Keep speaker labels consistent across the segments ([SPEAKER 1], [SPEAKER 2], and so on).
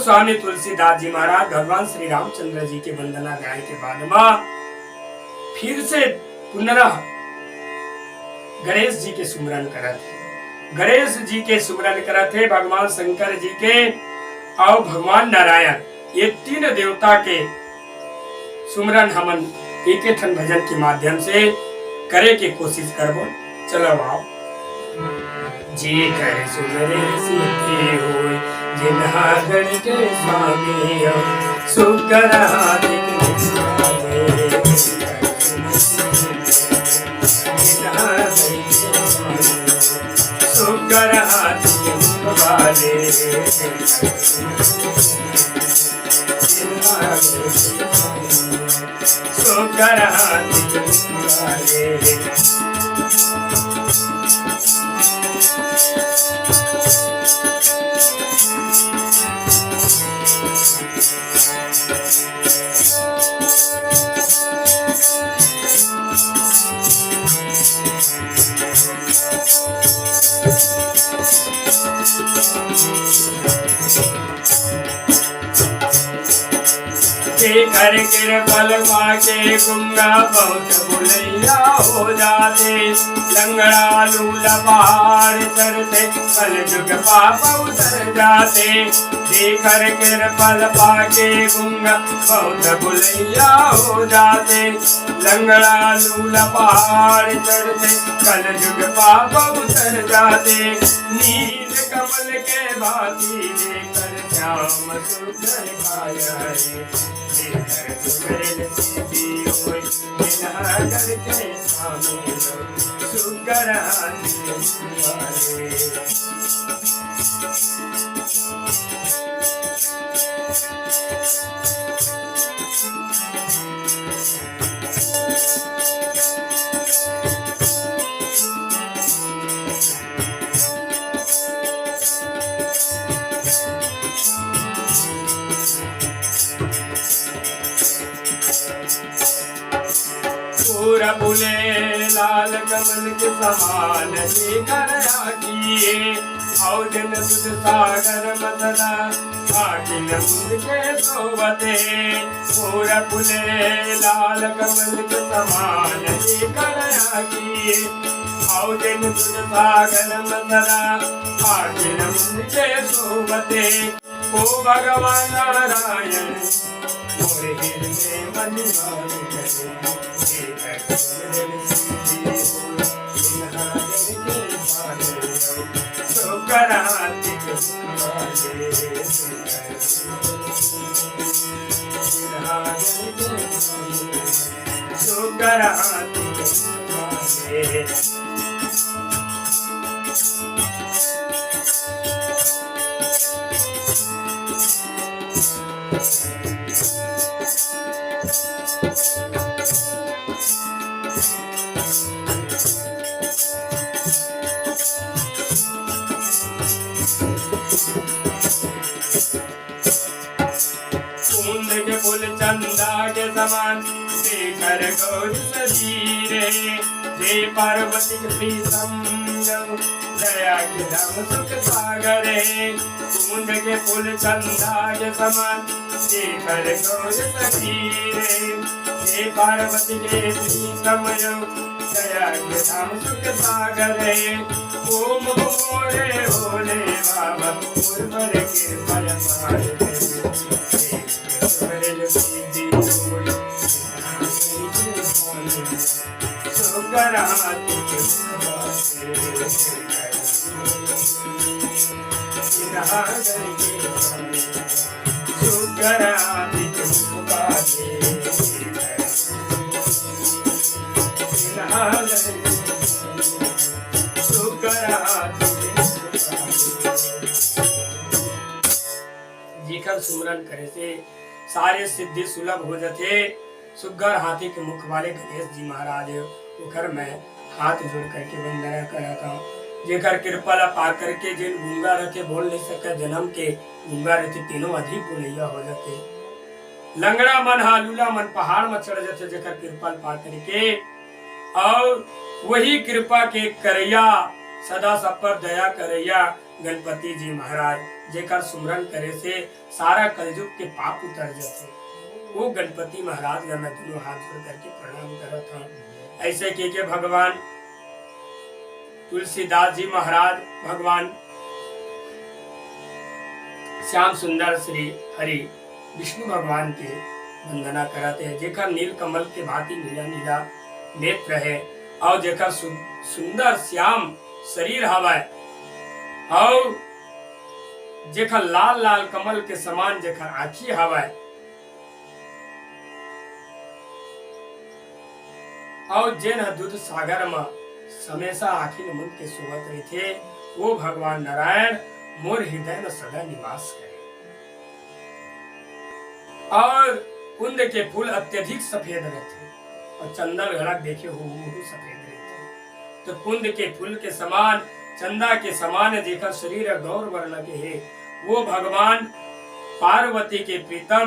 [SPEAKER 1] स्वामी तुलसीदास जी महाराज भगवान श्री रामचंद्र जी के वंदना गाय के बाद मां फिर से पुनः गणेश जी के सुमरन करत है। गणेश जी के सुमरन करत है, भगवान शंकर जी के और भगवान नारायण, ये तीन देवता के सुमरन हमन एक ठन भजन के माध्यम से करे के कोशिश करबो। चलो आओ। जी कर सुमरे सिद्धि होय, जिन्हा गण के स्वामी सुकर हाथ सुकर हाथ वाले सुकर हाथ वाले। कर कृपल पाके गुंगा बहुत बुलैया हो जाते, लंगड़ा लूला पहाड़ चढ़ते कल जुग पाप उतर जाते। देकर कृपल पाके गुंगा बहुत बुलैया हो जाते, लंगड़ा लूला पहाड़ चढ़ते कल जुग पाप उतर जाते। नील कमल के भांति देकर श्याम सुंदर काया रे, सुकर पूरा बुले लाल कमल के समान लेकर आकिए, और जन दूध सागर मदना आकिन मुझ के सोवते। पूरा बुले लाल कमल के समान लेकर आकिए, और जन दूध सागर मदना आकिन मुझ के सोवते। ओ भगवान नारायण मोरे दिल में मन करे, सुकर हाथ वाले सुकर हाथ वाले। के फूल चंदा के समान देकर गौर शरीरे, जय पार्वती के प्रीतम दया के धाम सुख सागरे। कुंद के फूल चंदा के समान देकर गौर शरीरे, जय पार्वती के प्रीतम दया के धाम सुख सागरे। ओम मोरे भोले बाबा मुरबर के फल मारे, सुकर हाथ सुकर हाथ जीकर सुमरन करे से सारे सिद्धि सुलभ हो जाते। सुगर हाथी के मुख वाले गणेश जी महाराज उखर मैं हाथ जोड़ करके वंदना कराता हूँ। जेकर कृपा पा करके जिन गूंगा रहते बोल नहीं सके, जन्म के गूंगा रहते तीनों अधिक बोलैया हो जाते। लंगड़ा मन हालूला मन पहाड़ में चढ़ जाते जेकर कृपा पा करके। और वही कृपा के करैया सदा सब पर दया करैया गणपति जी महाराज जेकर सुमरन करे से सारा कलयुग के पाप उतर जाते। वो गणपति महाराज का मैं दोनों हाथ जोड़ करके प्रणाम करता हूँ। ऐसे के भगवान तुलसीदास जी महाराज भगवान श्याम सुंदर श्री हरि विष्णु भगवान के वंदना कराते हैं, जेकर नील कमल के भांति नीला नीला नेत्र है और जेकर सुंदर श्याम शरीर हवा और जेकर लाल लाल कमल के समान जेकर आँखी हवा और जेन दूध सागर में हमेशा आखिर मुंद के सोवत रहे थे, वो भगवान नारायण मोर हृदय में सदा निवास करे। और कुंद के फूल अत्यधिक सफेद रहते और चंदन घड़क देखे हो सफेद रहते। तो कुंद के फूल के समान चंदा के समान जेकर शरीर गौर वर्ण के है, वो भगवान पार्वती के प्रीतम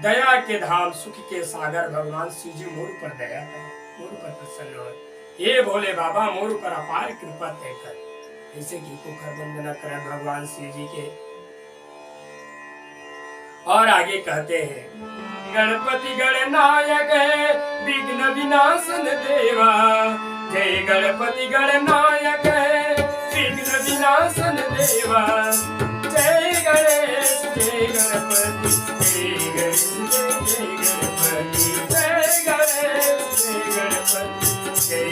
[SPEAKER 1] दया के धाम सुख के सागर भगवान शिव जी मोर पर दया करे, मोर पर प्रसन्न हो। हे भोले बाबा मोर पर अपार कृपा तय कर। ऐसे गीत को कर वंदना कर भगवान शिव जी के। और आगे कहते हैं, गणपति गणनायक है विघ्न विनाशन देवा। जय गणपति गणनायक है विघ्न विनाशन देवा। जय गणेश जय गणपति जय गणेश जय गणपति जय गणेश जय गणपति जय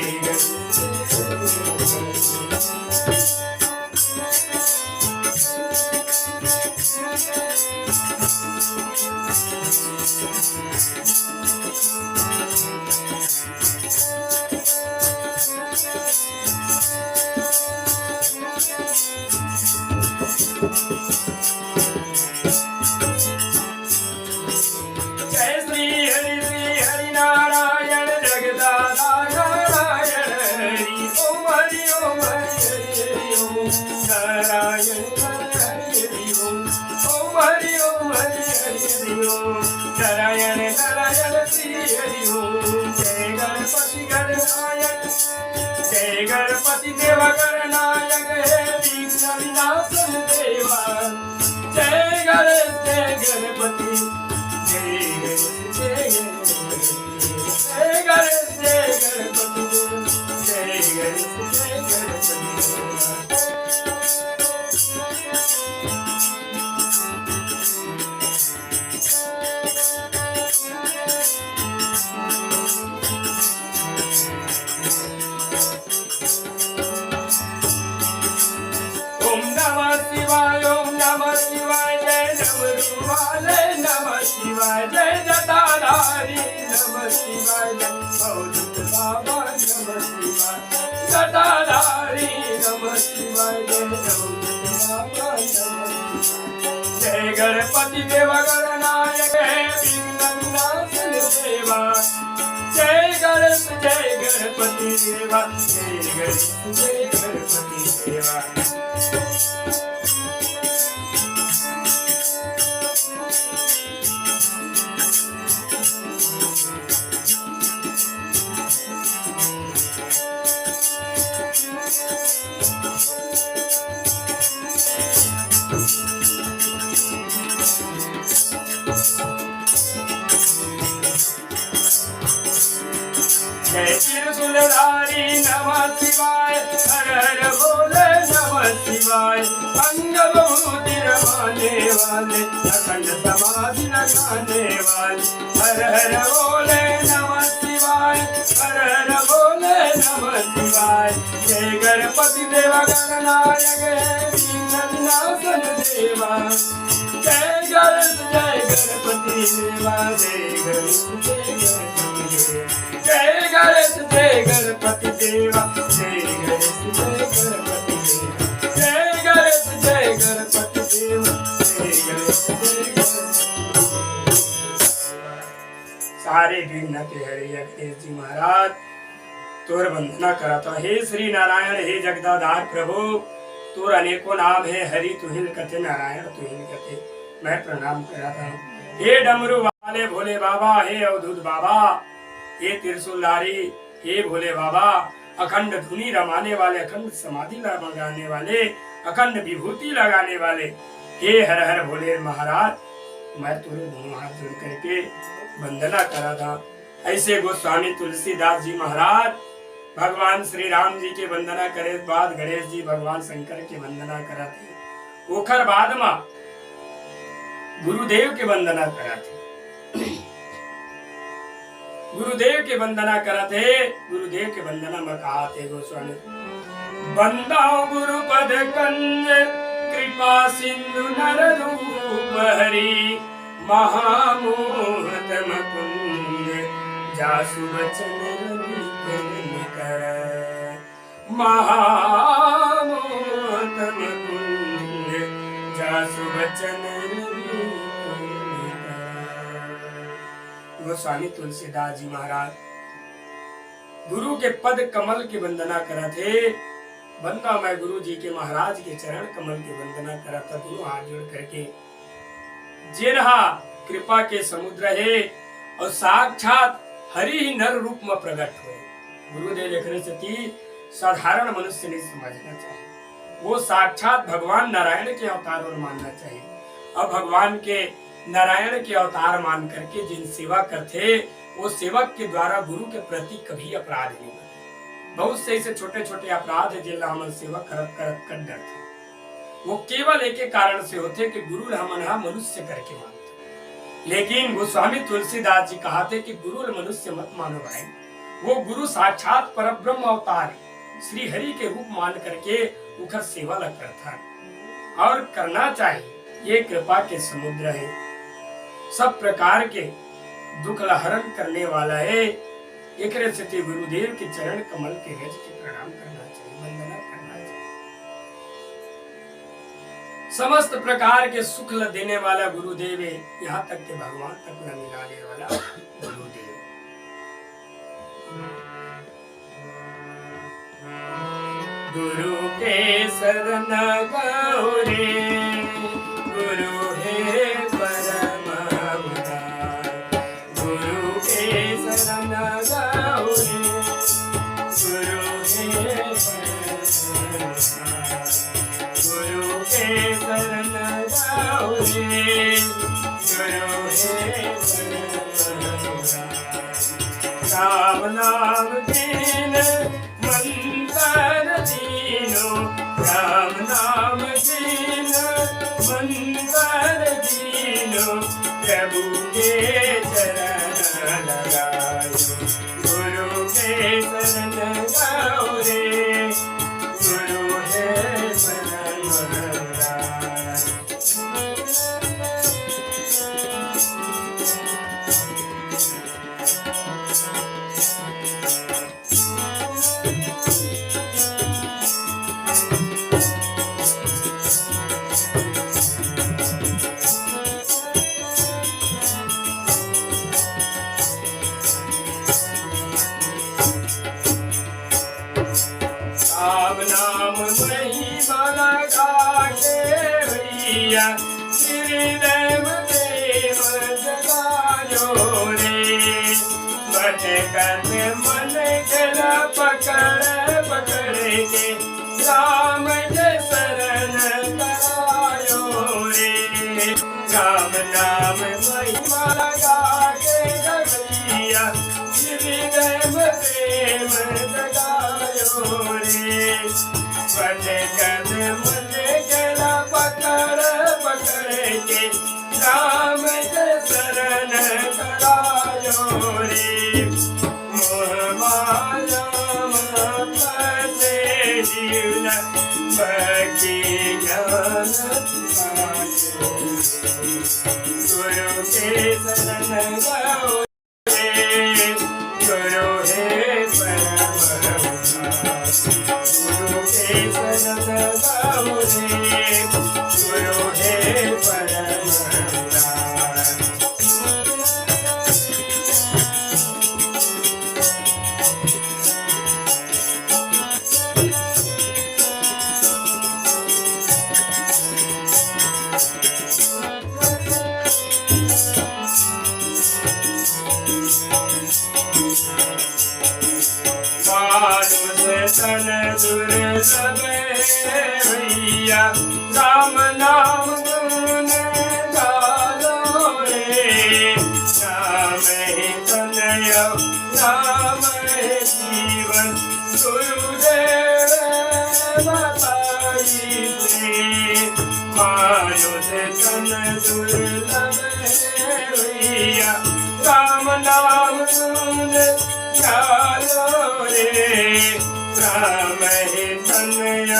[SPEAKER 1] नारायण नारायण श्री हरि ओम। जय गणपति गणनायक जय गणपति देव गणनायक हे विघ्न विनाशन देवा। जय गणेश जय गणपति जय गणेश जय गणेश जय गणपति जय गणेश जय गणपति। नमः शिवाय जय जटाधारी नमः शिवाय जय बाबा नमः शिवाय जटाधारी नमः शिवाय जय बाबा नमः। जय गणपति देव गणनायक है विघ्न विनाशन देवा। जय गणेश जय गणपति देवा जय गणेश जय गणपति देवा। जय त्रिशूलधारी नमः शिवाय हर हर भोले नमः शिवाय। अंग विभूति रमाने वाले अखंड समाधि लगाने वाले हर हर भोले नमः शिवाय हर हर भोले नमः शिवाय। जय गणपति देव गणनायक है विघ्न विनाशन देवा। जय गणेश जय गणपति देवा जय गणेश जय गणपति जय गणेश जय गणपति देवा जय गणेश जय गणपति देवा जय गणेश जय गणपति देवा जय गणेश जय गणपति। सारे विघ्न के हरे गणेश जी महाराज तोर वंदना कराता। हे श्री नारायण हे जगदाधार प्रभु तोर अनेकों नाम है, हरि तुहिल कथे नारायण तुहिल कथे। मैं प्रणाम कराता हूँ। हे डमरू वाले भोले बाबा, हे अवधूत बाबा, हे त्रिशूलधारी, हे भोले बाबा, अखंड धुनी रमाने वाले, अखंड समाधि लगाने वाले, अखंड विभूति लगाने वाले, हे हर हर भोले महाराज, मैं तुझे दोनों हाथ जोड़ करके वंदना करा था। ऐसे गोस्वामी तुलसीदास जी महाराज भगवान श्री राम जी के वंदना करे बाद गणेश जी भगवान शंकर के वंदना करा थे। ओखर बाद में गुरुदेव के वंदना करा थे। गुरुदेव के वंदना करा थे। गुरुदेव के वंदना में कहा थे गोस्वामी, बंदाओ गुरुपद कंज कृपा सिंधु नर रूप हरि, महामोहतम कुंज जासु वचन रवि कर, महामोहतम कुंज जासु वचन रवि कर। गोस्वामी तुलसीदास जी महाराज गुरु के पद कमल की वंदना करा थे। बंदा मैं गुरु जी के महाराज के चरण कमल की वंदना करा था। दोनों हाथ जोड़ करके जिन्हा कृपा के समुद्र है और साक्षात हरि ही नर रूप में प्रकट हुए। गुरुदेव लिख रहे थे साधारण मनुष्य नहीं समझना चाहिए, वो साक्षात भगवान नारायण के अवतार और मानना चाहिए। अब भगवान के नारायण के अवतार मान करके जिन सेवा करते, वो सेवक के द्वारा गुरु के प्रति कभी अपराध नहीं बने। बहुत से ऐसे छोटे छोटे अपराध है जिनला हमन सेवा करत करत कर डरते, वो केवल एक कारण से होते कि गुरु हमन मनुष्य करके मानते। लेकिन गोस्वामी तुलसीदास जी कहते कि गुरु मनुष्य मत मानो भाई, वो गुरु साक्षात परब्रह्म अवतार श्री हरि के रूप मान करके उखर सेवा लग करता और करना चाहिए। ये कृपा के समुद्र है, सब प्रकार के दुख हरण करने वाला है। एक स्थिति गुरुदेव के चरण कमल के रज के प्रणाम करना चाहिए, वंदना करना चाहिए। समस्त प्रकार के सुख देने वाला गुरुदेव है, यहाँ तक के भगवान तक न मिलाने वाला गुरुदेव। गुरु के शरण गौरे, गुरु है परम उदार, गुरु के शरण गौरे, गुरु है परम उदार, गुरु के शरण गौरे, गुरु है परम उदार। राम नाम दीन मंत्र दीनो, राम नाम दीन मंत्र दीनो, प्रभु के चरण लगायो, गुरु के शरण गौरे, गुरु है परम उदार। नाम महिमा लगा के भैया, श्री देव देव जगायो रे, भटकत मन गला पकड़ पकड़ के, राम के शरण करायो रे। राम नाम महिमा लगा के भैया, श्री देव देव जगायो रे, भटकत मन गला पकड़ पकड़ के, राम के शरण करायो रे। मोह माया फंसे जीवन, भक्ति ज्ञान पायो, गुरु के शरण गौरे, गुरु है परम उदार, गुरु के शरण गौरे, गुरु है परम उदार। तन दुर्लभ भैया, राम नाम दुर्लभ भैया राम नाम सुन प्यारो रे राम है तनय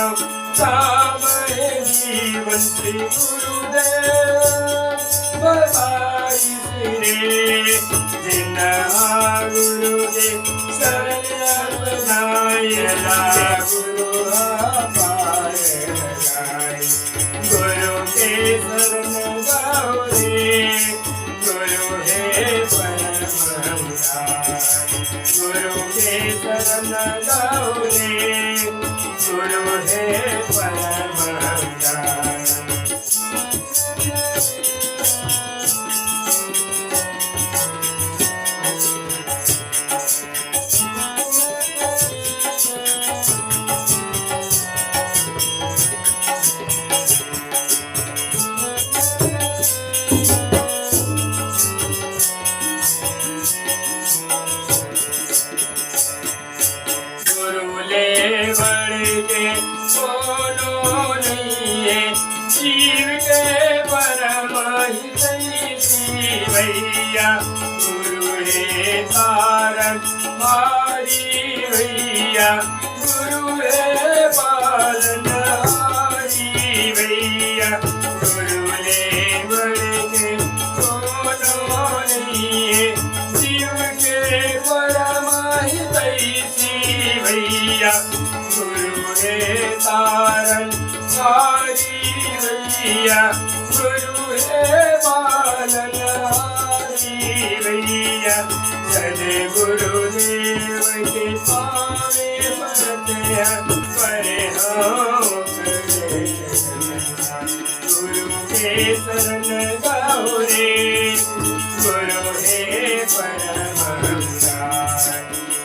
[SPEAKER 1] राम है जीवन श्री गुरुदेव बधाई रे जिन गुरुदेव शरण बनाय गुरु पार लगाए गुरु के शरण गाओ रे गुरु है परम गुरु के शरण गाओ रे गुरु है परम जीव के परम भैया गुरु है तारन हारी भैया गुरु है पालन हारी भैया गुरु ले बड़े के कोनो नहीं जीव के परम भैया गुरु है तारन हारी भैया गुरु है पालन हारी भैया सदे गुरुदेव के पावे परतया परे हो गुरु के शरण गाओ रे गुरु है परम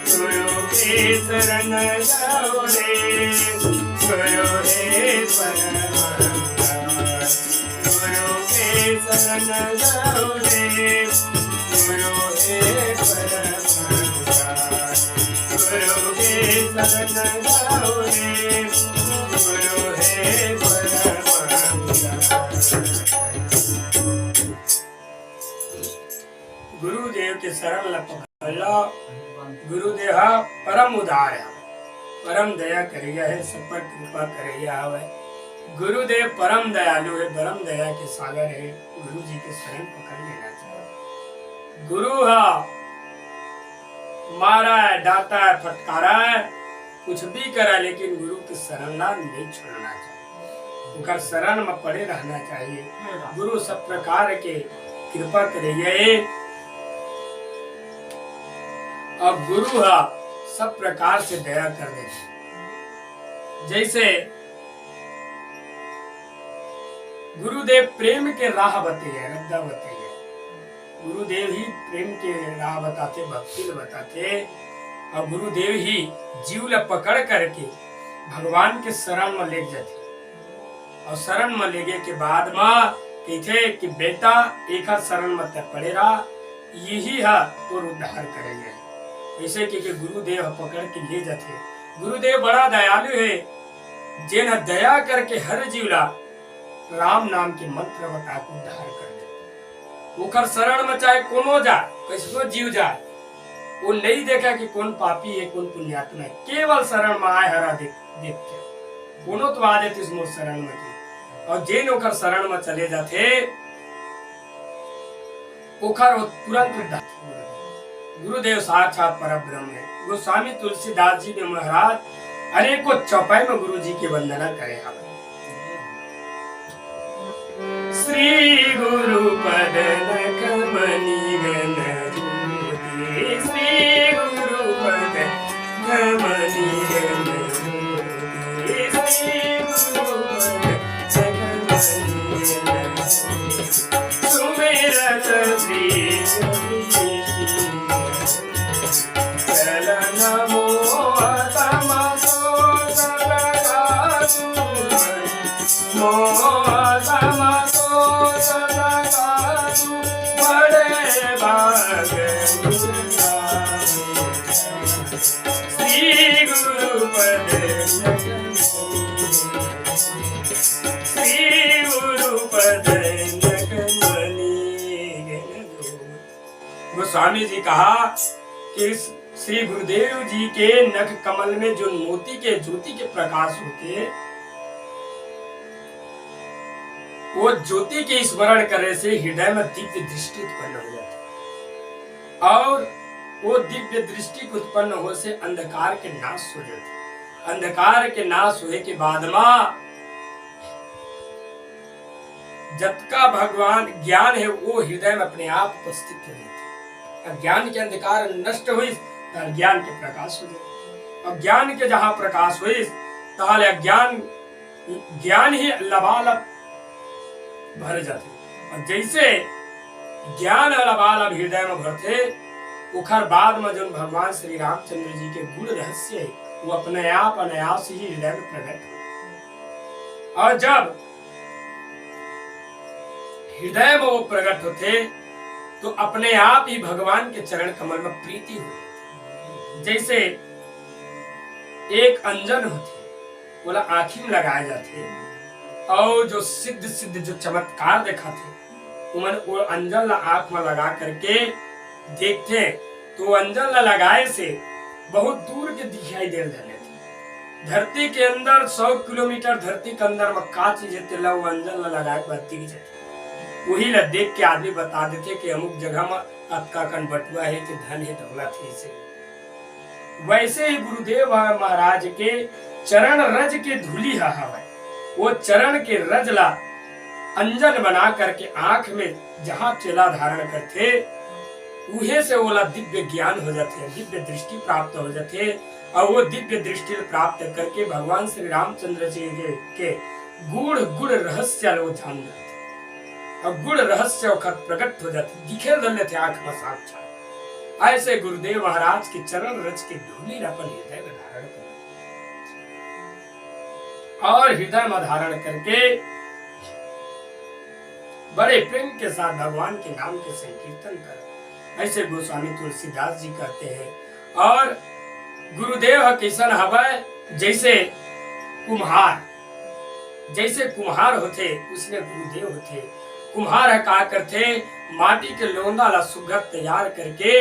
[SPEAKER 1] गुरु के शरण गाओ रे गुरु है परम गुरु के शरण गाओ रे गुरु है परम गुरु के शरण गाओ रे गुरु है परम गुरुदेव के शरण लपला गुरुदेव परम उदार है परम दया करिया है सब पर कृपा करिया है गुरुदेव परम दयालु है परम दया के सागर है गुरु जी के शरण पकड़ लेना चाहिए गुरु मारा है डांटा है फटकारा है कुछ भी करा लेकिन गुरु के शरण नहीं छोड़ना चाहिए उनका शरण में पड़े रहना चाहिए गुरु सब प्रकार के कृपा करिए अब गुरु सब प्रकार से दया कर देते जैसे गुरुदेव प्रेम के राह बताइए रद्दा बताइए गुरुदेव ही प्रेम के राह बताते भक्ति बताते और गुरुदेव ही जीव ला पकड़ करके भगवान के शरण में ले जाते और शरण में लेगे के बाद में कहते कि बेटा एक शरण में पड़े रहा यही है तो उद्धार करेंगे ऐसे कि गुरुदेव पकड़ के ले जाते गुरुदेव बड़ा दयालु है जिन दया करके हर जीवला राम नाम के मंत्र बता के उद्धार कर दे ओकर शरण में चाहे कोनो जाए कैसो जीव जाए वो नहीं देखा कि कौन पापी है कौन पुण्यात्मा है केवल शरण में आए हरा देख के कोनो तो आ जाते इस मोर शरण में और जिन ओकर शरण में चले जाते ओकर तुरंत उद्धार गुरुदेव साक्षात परब्रह्म है गोस्वामी तुलसीदास जी ने महाराज अनेकों चौपाई में गुरु जी की वंदना करे श्री गुरु पद कमनी गण श्री गुरु पद कमनी गण श्री गुरु पद सुमेरत श्री नमो श्री गुरु पद श्री गुरु पद गोस्वामी जी कहा कि श्री गुरुदेव जी के नख कमल में जो मोती के ज्योति के प्रकाश होते, वो ज्योति के स्मरण करने से हृदय में दिव्य दृष्टि उत्पन्न हो जाती है, और वो दिव्य दृष्टि उत्पन्न हो से अंधकार के नाश हो जाते। अंधकार के नाश होने के बाद में जबका भगवान ज्ञान है वो हृदय में अपने आप उपस्थित हो जाते। अज्ञान के अंधकार नष्ट हुई तो ज्ञान के प्रकाश हो जाते। अब ज्ञान के जहां प्रकाश हुई ताले अज्ञान ज्ञान ही लबालब भर जाते। और जैसे ज्ञान लबालब हृदय में भरते, उखर बाद में जो भगवान श्री रामचंद्र जी के गुण रहस्य है वो अपने आप अनायास ही हृदय में प्रकट हो। और जब हृदय में वो प्रकट होते तो अपने आप ही भगवान के चरण कमल में प्रीति हो। जैसे एक अंजन होते, बोला आँखी में लगाए जाते, और जो सिद्ध सिद्ध जो चमत्कार दिखाते उमन वो अंजन आंख में लगा करके देखते, तो अंजन लगाए से बहुत दूर के दिखाई दे रहे थे। धरती के अंदर 100 किलोमीटर धरती के अंदर में का चीज वो अंजन लगाए बत्ती की वही ला देख के आदमी बता देते कि अमुक जगह में अतका कन बटुआ है कि धन है दौलत है से। वैसे ही गुरुदेव महाराज के चरण रज के धूली हवा, वो चरण के रज ला अंजन बना करके आंख में जहां चेला धारण करते उहे से ओला दिव्य ज्ञान हो जाते, दिव्य दृष्टि प्राप्त हो जाते। और वो दिव्य दृष्टि प्राप्त करके भगवान श्री रामचंद्र जी के गुड़ गुड़ रहस्य वो जान जाते, और गुड़ रहस्य प्रकट हो जाते, दिखे दल थे आंख में साक्षात। ऐसे गुरुदेव महाराज के चरण रज के धूली अपन हृदय में धारण कर, और हृदय में धारण करके बड़े प्रेम के साथ भगवान के नाम के संकीर्तन कर। ऐसे गोस्वामी तुलसीदास जी कहते हैं। और गुरुदेव किशन हवय जैसे कुम्हार, जैसे कुम्हार होते उसने गुरुदेव होते। कुम्हार है का करते, माटी के लोंदा ला सुघर तैयार करके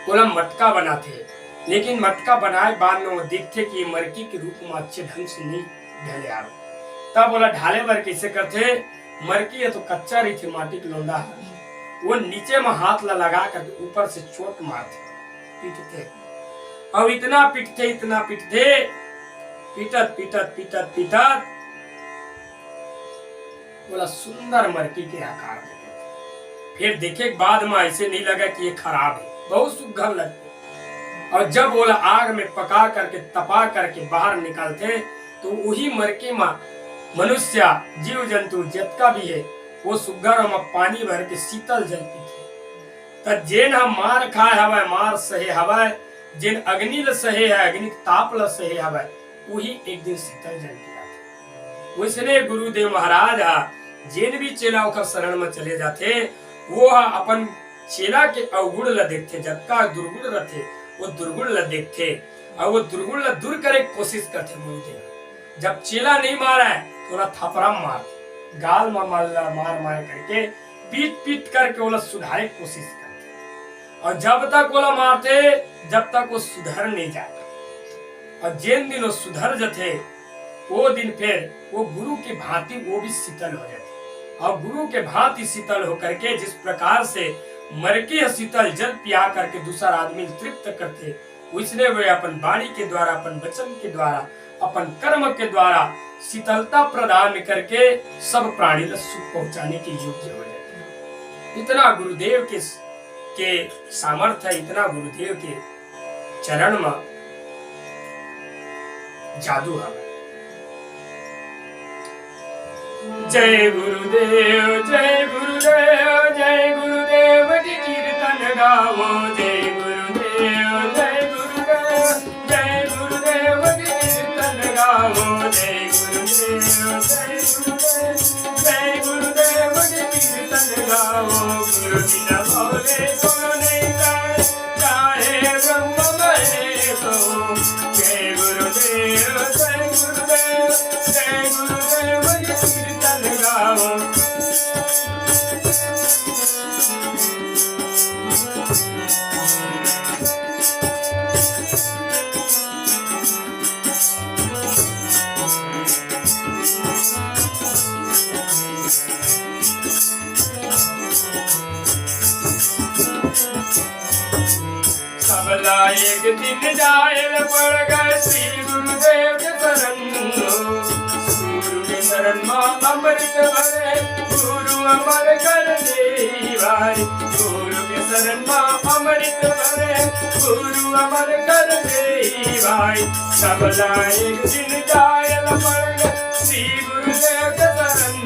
[SPEAKER 1] बोला मटका बनाते, लेकिन मटका बनाए बाद में वो देखते कि मरकी के रूप में अच्छे ढंग से नहीं ढले आ रहा। तब बोला ढाले बार कैसे करते, मरकी है तो कच्चा रही थी माटी के लोंदा, वो नीचे में हाथ लगा करके ऊपर से चोट मारते, पीटते, और इतना पीटते इतना पीटते, पीटत पीटत पीटत पीटत बोला सुंदर मरकी के आकार देते। फिर देखे बाद में ऐसे नहीं लगा कि ये खराब है, बहुत सुघर लगते। और जब बोला आग में पका करके तपा करके बाहर निकालते तो वही मरके में मनुष्य जीव जंतु जितना भी है वो सुगर में पानी भर के शीतल जल पीते। तो जेन हम मार खाए हवा मार सहे हवा, जिन अग्नि ल सहे है अग्नि ताप ल सहे हवा, वही एक दिन शीतल जल पिया। उसने गुरुदेव महाराज जिन भी चेला का शरण में चले जाते वो अपन चेला के अवगुण ल देखते, जबका दुर्गुण रहते वो दुर्गुण ल देखते, और वो दुर्गुण ल दूर करे कोशिश करते। गुरुदेव जब चेला नहीं मारा है तो थपड़ा मारते, गाल में मार मार करके पीट पीट करके वो सुधारे कोशिश करते, और जब तक वो मारते जब तक वो सुधर नहीं जाता। और जिन दिन वो सुधर जाते वो दिन फिर वो गुरु की भांति वो भी शीतल हो जाते, और गुरु के भांति शीतल होकर के जिस प्रकार से मरकी शीतल जल पिया करके दूसरा आदमी तृप्त करते, उसने वे अपन वाणी के द्वारा अपन वचन के द्वारा अपन कर्म के द्वारा शीतलता प्रदान करके सब प्राणी को सुख पहुंचाने के योग्य हो जाते हैं। इतना गुरुदेव के सामर्थ्य, इतना गुरुदेव के चरण में जादू है। जय गुरुदेव जय गुरुदेव जय गुरुदेव की कीर्तन गावो, जय गुरुदेव जय गुरुदेव जय गुरुदेव की कीर्तन गावो, जय गुरुदेव जय गुरुदेव जय गुरुदेव की कीर्तन गावो। गुरु बिना बोले को नहीं जाए, चाहे ब्रह्म मरे तो, जय गुरुदेव जय गुरुदेव जय गुरुदेव की कीर्तन गावो। सबला एक दिन जायल पड़ गए श्री गुरुदेव के शरण। गुरु के शरण मां अमृत भरे गुरु अमर कर दे भाई। गुरु के शरण मां अमृत भरे गुरु अमर कर दे भाई। सबला एक दिन जायल पड़ गए श्री गुरुदेव के शरण।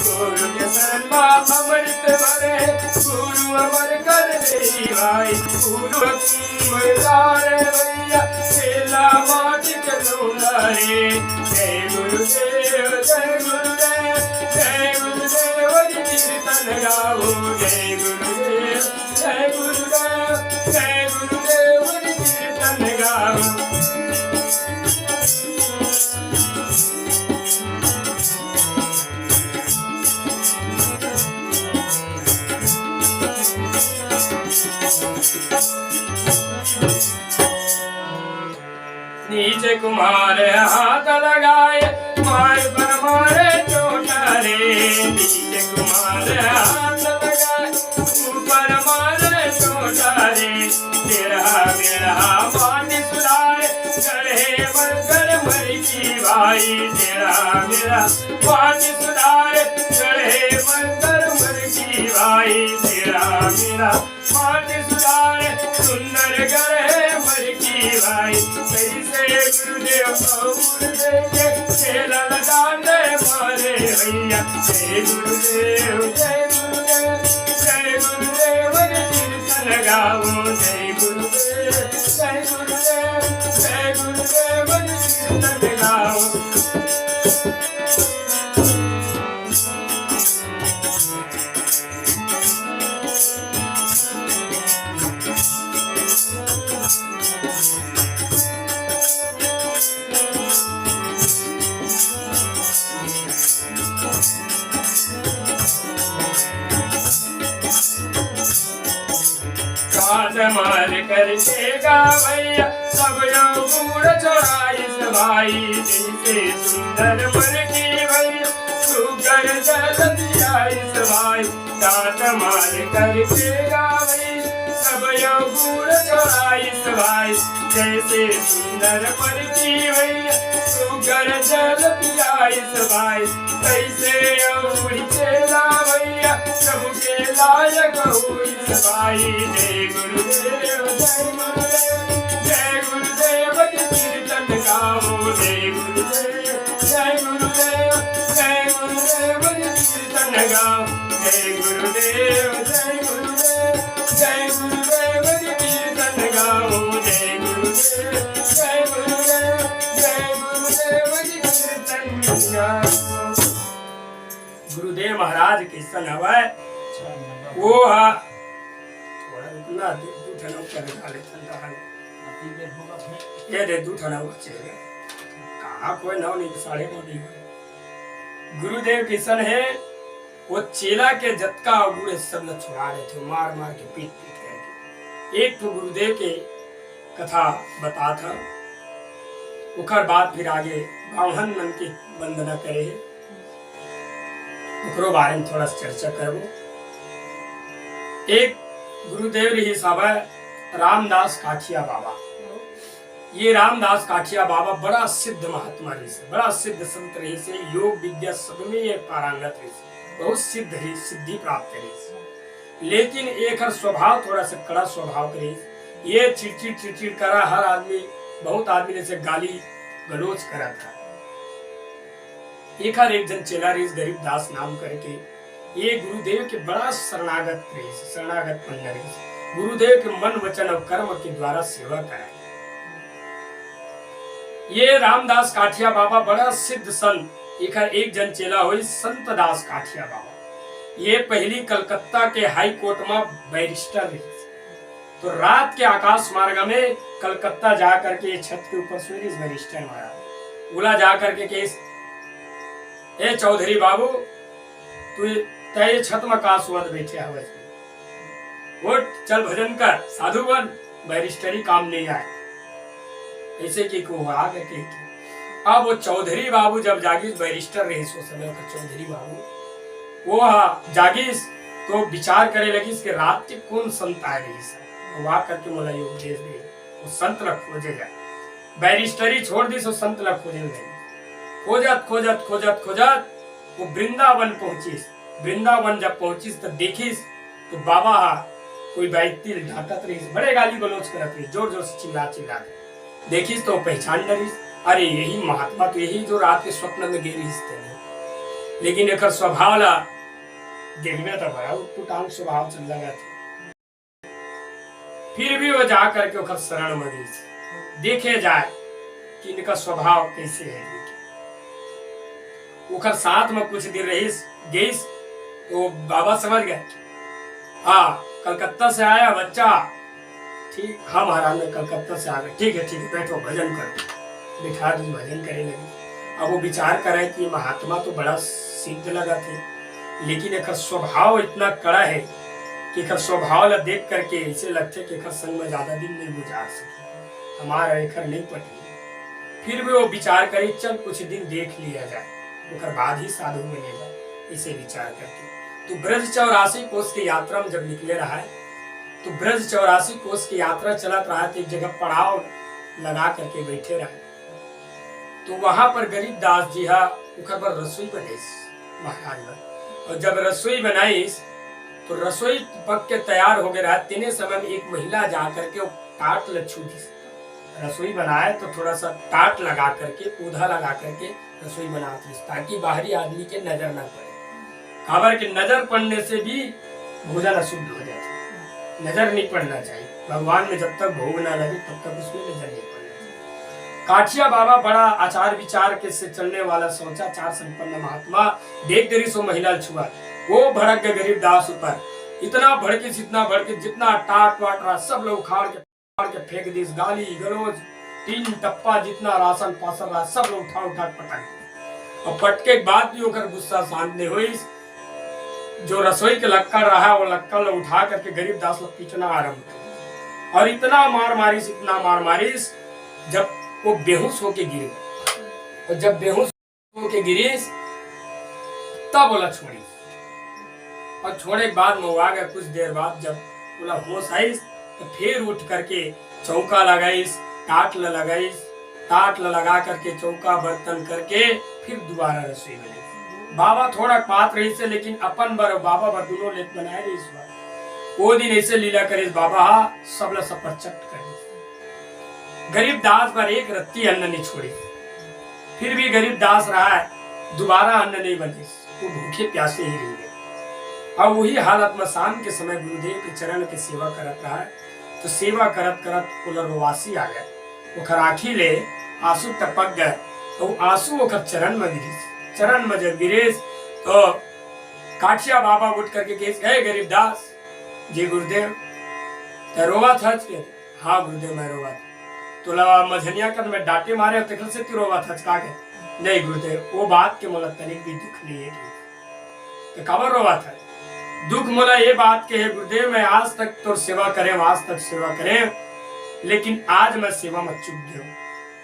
[SPEAKER 1] गुरु के शरण मां अमृत भरे गुरु अमर कर दे भाई। गुरु कुंभकार भैया चेला माटी के लौंडारे। जय गुरुदेव जय गुरुदेव जय गुरुदेव कीर्तन गाओ। जय गुरुदेव जय गुरुदेव जय गुरुदेव कीर्तन गाओ। नीचे कुमार हाथ लगाए मार पर मारे चोटारे। नीचे कुमार हाथ लगाए ऊपर मारे चोटारे। तेरा मेरा माटी सुधारे गढ़े मरकर मर की भाई। तेरा मेरा माटी सुधारे गढ़े मरकर मर की भाई। तेरा मेरा माटी सुधारे सुंदर गढ़े मर की भाई। कैसे गुरुदेव गुरुदेव के चेला डांडे मारे भैया। जय गुरुदेव जय गुरुदेव जय गुरुदेव कीर्तन गाओ। जय गुरुदेव जय गुरुदेव जय गुरुदेव कीर्तन गाओ। मार करके गावैया सब गुड़ चौराइस भाई। जैसे सुंदर मन की भैया सुगर जल दियाइस भाई। दांत मार करके गावैया सब गुड़ चौराइस भाई। जैसे सुंदर मन की भैया सुगर जल दियाइस भाई। कैसे औरी चेला भैया सबके लायक होइस भाई। जय गुरुदेव जय गुरुदेव जय गुरुदेव कीर्तन गाओ। जय गुरुदेव जय गुरुदेव जय गुरुदेव कीर्तन गाओ। जय गुरुदेव जय गुरुदेव जय गुरुदेव कीर्तन गाओ। जय गुरुदेव जय गुरुदेव जय गुरुदेव कीर्तन गाओ। गुरुदेव महाराज कीर्तन हवा वो हा थोड़ा रुकना दूठना ऊपर डाले ठंडा है। ये दे दूठना बच्चे कहाँ कोई 9 नहीं 9:30 नहीं। गुरुदेव कीर्तन है वो चेला के जतका गुड़े सब न छुड़ा रहे थे मार मार के पीट पीट करके। एक तो गुरुदेव के कथा बता था उखर बाद फिर आगे ब्राह्मण मन की वंदना करे उकरो बारे में थोड़ा चर्चा करो। एक गुरुदेव रही साहब रामदास काठिया बाबा। ये रामदास काठिया बाबा बड़ा सिद्ध महात्मा रही से बड़ा सिद्ध संत रही से योग विद्या सब में ये पारंगत रही से बहुत सिद्ध रही सिद्धि प्राप्त रही से। लेकिन एक हर स्वभाव थोड़ा सा कड़ा स्वभाव रही। ये चिड़चिड़ करा हर आदमी बहुत आदमी ने से गाली गलोच करा था। एक जन चेला रही गरीब दास नाम करके ये गुरुदेव के बड़ा शरणागत रही शरणागत बन रही। गुरुदेव के मन वचन और कर्म के द्वारा सेवा कराई। ये रामदास काठिया बाबा बड़ा सिद्ध संत एक जन चेला हुई संत दास काठिया बाबा। ये पहली कलकत्ता के हाई कोर्ट में बैरिस्टर रही। तो रात के आकाश मार्ग में कलकत्ता जा करके छत के ऊपर सूर्य बैरिस्टर मारा बोला जा करके केस ए चौधरी बाबू तू तय छत में का सुवद बैठे हवस उठ चल भजन कर साधु बन बैरिस्टरी काम नहीं आए ऐसे की को आगे के। अब वो चौधरी बाबू जब जागिस बैरिस्टर रहे सो समय का चौधरी बाबू वो जागिस तो विचार करे लगी इसके रात के कौन संत आए रही सर, वहां करके मोला ये उपदेश दे, वो संत ला खोजे जाए, बैरिस्टरी छोड़ दी, सो संत ला खोजे जाए। खोजत खोजत खोजत खोजत वो वृंदावन पहुंचीस। वृंदावन जब पहुंचीस तो देखीस तो बाबा कोई व्यक्ति ढाकत रही, बड़े गाली गलौज करत रही, जोर जोर से चिल्ला चिल्ला देखीस तो पहचान डरीस, अरे यही महात्मा तो यही जो रात के स्वप्न में गिरी थे। लेकिन एक स्वभाव ला देखने तो बड़ा उटपुटांग स्वभाव चल लगा था। फिर भी वो जा करके ओकर शरण में गई, देखे जाए कि इनका स्वभाव कैसे है। ओकर साथ में कुछ दिन रहीस गईस तो बाबा समझ गए, हाँ कलकत्ता से आया बच्चा, ठीक, हाँ महाराज ने कलकत्ता से आ गए, ठीक है बैठो भजन करो। बिठा दी, भजन करे लगी। अब वो विचार करे कि महात्मा तो बड़ा सिद्ध लगा थे, लेकिन एक स्वभाव इतना कड़ा है कि एक स्वभाव ला देख करके ऐसे लगते कि एक संग में ज्यादा दिन नहीं गुजार सके, हमारा एक नहीं पटी। फिर भी वो विचार करे चल कुछ दिन देख लिया जाए, उसके बाद ही साधु बने जाए, इसे विचार करके तो ब्रज 84 कोस की यात्रा में जब निकले रहा है तो ब्रज 84 कोस की यात्रा चलत रहा तो एक जगह पड़ाव लगा करके बैठे रहे। तो वहां पर गरीब दास जी उखर पर रसोई बनाईस महाराज में, और जब रसोई बनाईस तो रसोई पक के तैयार हो गए रहा। तीने समय में एक महिला जा करके वो टाट लच्छू दी, रसोई बनाए तो थोड़ा सा टाट लगा करके पौधा लगा करके रसोई बनाती थी ताकि बाहरी आदमी के नजर न पड़े। खबर के नजर पड़ने से भी भोजन अशुद्ध हो जाता, नजर नहीं पड़ना चाहिए। भगवान में जब तक भोग ना लगे तब तक उसमें नजर नहीं पड़ना चाहिए। काठिया बाबा बड़ा आचार विचार के से चलने वाला सोचाचार संपन्न महात्मा देख गरी सो महिला छुआ, वो भड़क गए गरीब दास ऊपर, इतना भड़के जितना टाट वाट रहा सब लोग उखाड़ के फेंक दी, गाली गलौज तीन टप्पा जितना राशन पासन रहा सब लोग उठा पटक। और पटके के बाद भी होकर गुस्सा शांत नहीं हुई। जो रसोई के लक्कड़ रहा वो लक्कड़ उठा करके गरीब दास लोग पीटना आरंभ किया, और इतना मार मारिस जब वो बेहोश होके गिरे। और जब बेहोश होके गिरी तब बोला छोड़ी, और छोड़े के बाद में आ गया। कुछ देर बाद जब बोला होश आई तो फिर उठ करके चौका लगाईस, टाट लगा करके चौका बर्तन करके फिर दोबारा रसोई बनी। बाबा थोड़ा पात रही से, लेकिन अपन बर बाबा बर दोनों लेत बनाए रही। इस बार वो दिन ऐसे लीला करे बाबा सबला सब पर चट कर गरीब दास पर एक रत्ती अन्न नहीं छोड़ी। फिर भी गरीब दास रहा है, दोबारा अन्न नहीं बने, वो भूखे प्यासे ही रह गए। अब वही हालत में शाम के समय गुरुदेव के चरण की सेवा करत रहा है। तो सेवा करत पुनर्वासी आ गए, वो खराखी ले आंसू टपक गए, तो आंसू वो चरण में गिरे। चरण में जब गिरे तो काठिया बाबा उठ करके कहे गरीब दास जी गुरुदेव रोवा था? हाँ गुरुदेव मैं रोवा था। तो मझनिया कर मैं डांटे मारे तखल से तू रोवा था? का नहीं गुरुदेव वो बात के मोला तनिक भी दुख नहीं है। तो कबर रोवा था? दुख मोला ये बात के है गुरुदेव मैं आज तक तो सेवा करे, लेकिन आज मैं सेवा में चुक गया।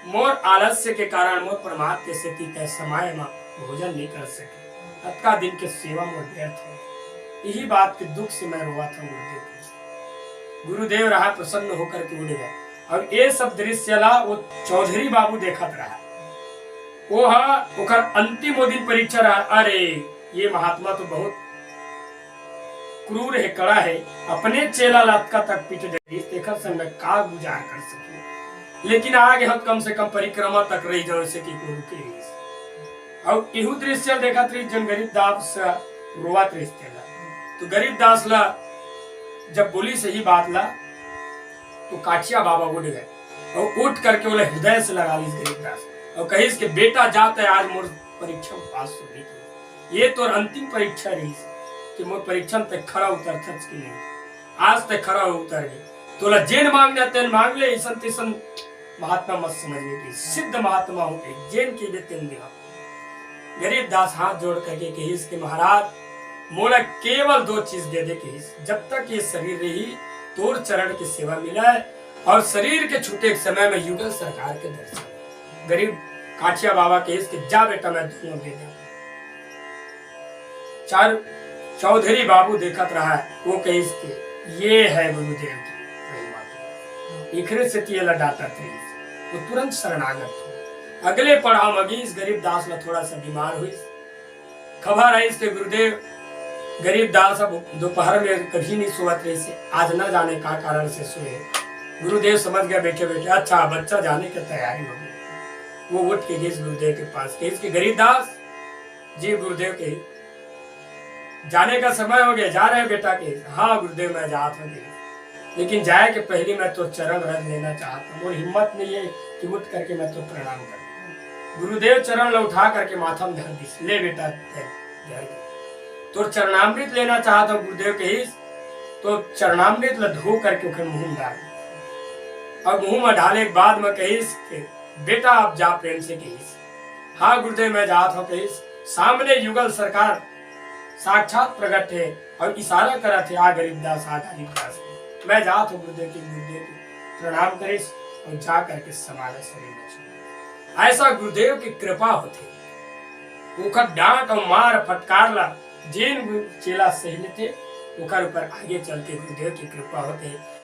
[SPEAKER 1] मोर आलस्य के कारण मोर परमात्मा से तय समय में भोजन नहीं कर सके, अतका दिन के सेवा में व्यर्थ है। यही बात के दुख से मैं रोवा था गुरुदेव रहा प्रसन्न होकर के उड़ गए। और ये सब दृश्य ला वो चौधरी बाबू देखत रहा। वो ओकर अंतिम दिन परीक्षा रहा। अरे ये महात्मा तो बहुत क्रूर है, कड़ा है, अपने चेला लातका तक पीट देखा संग का गुजार कर सके। लेकिन आगे हम कम से कम परिक्रमा तक रही जाओ से कि गुरु के और इहु दृश्य देखा जन गरीब दास रोवात रिश्ते ला। तो गरीब दास ला जब बोली सही बात ला तो काठिया बाबा उठ गए और उठ करके बोले हृदय से लगा ली गरीब दास और कही कि बेटा जाता है आज मोर परीक्षा में पास होने की, ये तो अंतिम परीक्षा रही कि मोर परीक्षा तक खरा उतर की नहीं, आज तक खरा उतर गई। तो जेन मांगने तेन मांग ले, ईसन महात्मा मत समझिए कि सिद्ध महात्मा होते जेन की तेन दिया। गरीब दास हाथ जोड़ करके कहिस कि महाराज मोला केवल 2 चीज दे दे कहिस, जब तक ये शरीर रही तोर चरण की सेवा मिला है और शरीर के छूटे समय में युगल सरकार के दर्शन। गरीब काठिया बाबा कहिस कि जा बेटा मैं दोनों दे दे। चौधरी बाबू देखत रहा है, वो कही ये है गुरुदेव की महिमा। इखरे से तियला डाटा थे, वो तुरंत शरणागत हो। अगले पड़ाव मगीस गरीब दास ला थोड़ा सा बीमार हुई। खबर आई इसके गुरुदेव गरीब दास अब दोपहर में कभी नहीं सोवत रही से, आज न जाने का कारण से सोए। गुरुदेव समझ गया बैठे बैठे, अच्छा बच्चा जाने की तैयारी हो गई। वो उठ के गए गुरुदेव के पास, के गरीब दास जी गुरुदेव के जाने का समय हो गया, जा रहे बेटा के? हाँ गुरुदेव मैं जात हूँ, लेकिन जाए के पहले मैं तो चरण रज लेना चाहता हूँ और हिम्मत नहीं है कि उठ करके मैं तो प्रणाम कर। गुरुदेव चरण उठा करके माथा में धर दी, ले बेटा तो चरणामृत लेना चाहता हूँ गुरुदेव के ही, तो चरणामृत ल धो करके मुंह डाल, और मुंह में ढाले के बाद में कहीस बेटा आप जा प्रेम से कहीस। हाँ गुरुदेव मैं जात हूँ कहीस। सामने युगल सरकार साक्षात प्रकट है और इशारा करा थे, आ गरीबदास आ गरीबदास, मैं जात हूँ गुरुदेव की प्रणाम करीस और जा करके समाज शरीर में। ऐसा गुरुदेव की कृपा होती। उखर डांट और मार फटकार ला जिन चेला सहले थे, ऊपर आगे चल के गुरुदेव की कृपा होते।